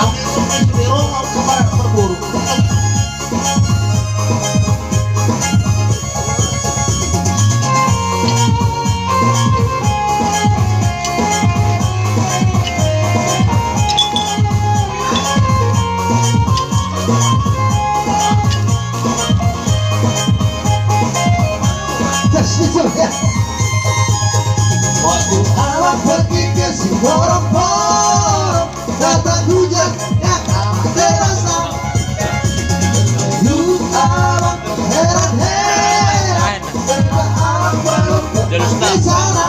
Aku itu main biro mau kemarin berburu. Waktu alam pergi ke si borong-borong, datang hujan yang amat terasa. Lu alam heran-heran, serba alam belum pernah di sana.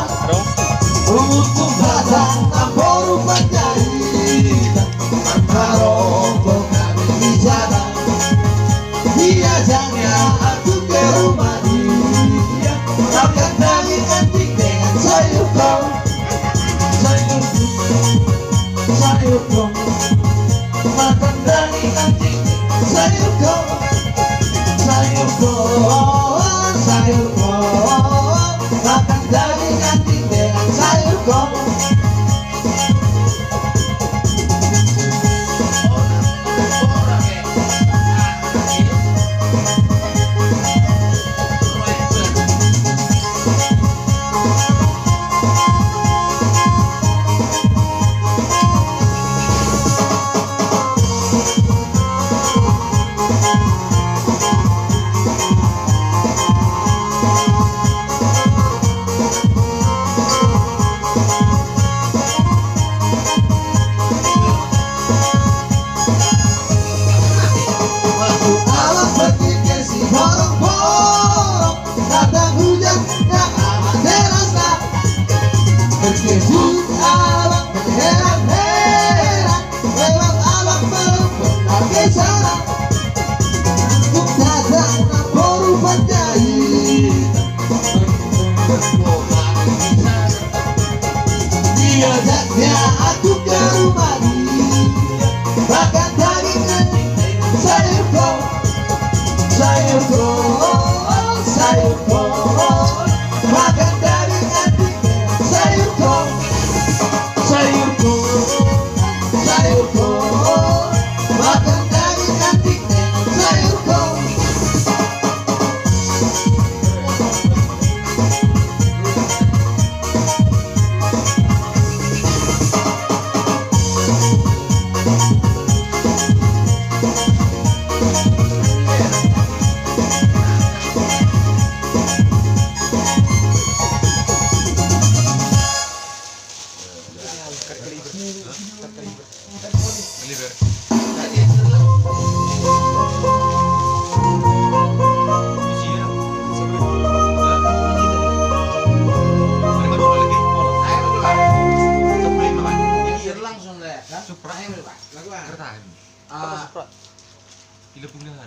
Untung datang tanpa rupanya hitam, tanpa rombongan di jalan. Biasanya aku ke rumah dia, makan daging anjing dengan sayur kol, sayur kol, makan daging anjing sayur kol, sayur kol, sayur kol, makan daging anjing dengan sayur kol. Terkejut alam berheran-heran, lewat alam belum pernah ke sana. Untuk datang tanpa rupanya hitam, diajaknya aku ke rumah dia, makan daging anjing dengan sayur kol, sayur kol, sayur kol, makan daging anjing dengan sayur kol, sayur kol, sayur kol, makan daging anjing dengan sayur kol.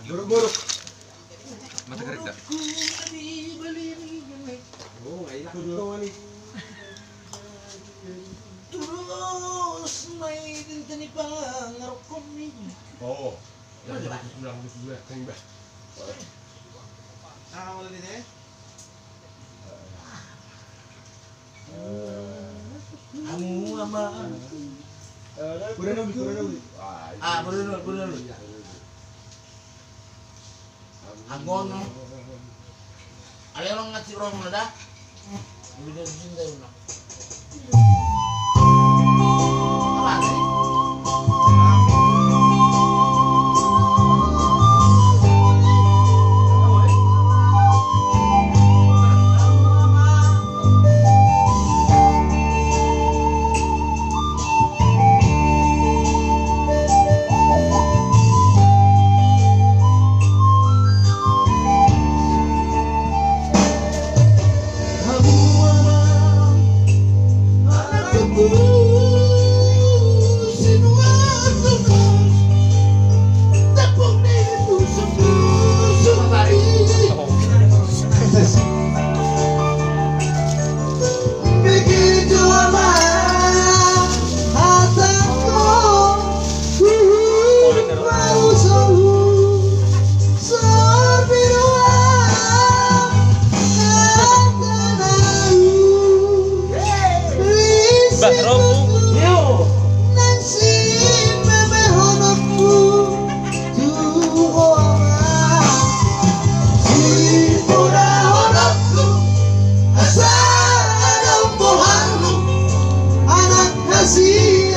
Buruk-buruk. Mata kerek tak? Oh, ayo kudu ni. Terus main tani pangarokon ni. Oh. Yang bilang dua kan bah. Awal ni deh. Kamu lama. Kurang dulu. Benar. Agon. Ada orang ngasih orang ada. Bila cinta una. Apa ni? Aku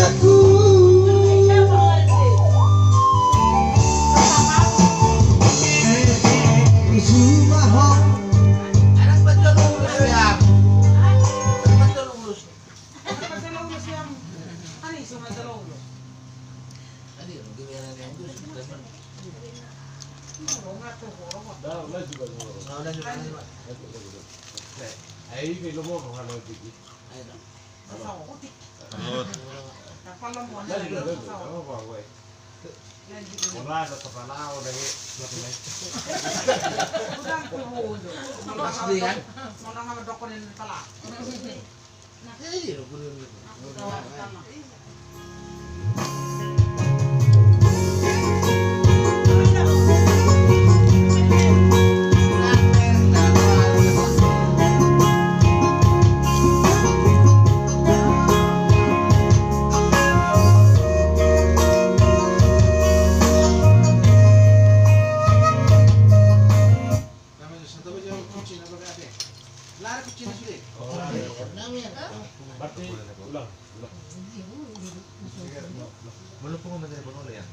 cintaku. Sumahong Anak betul lulus ya. Betul lulus. Tadi giliran yang lulus. Dah, lah juga ngorong. Nah, udah juga. Ayo ini lo mau kemana lagi? Ayo dong. Lanjut. Lah juga lo, kamu apa gue? Mulai ada terkenal dari belakang lain. Pasti kan? Nah, Iya, bener. Berarti ulang. Belum pun ngomong telepon lo ya.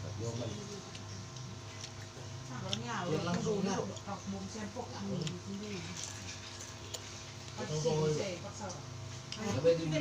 Sampai di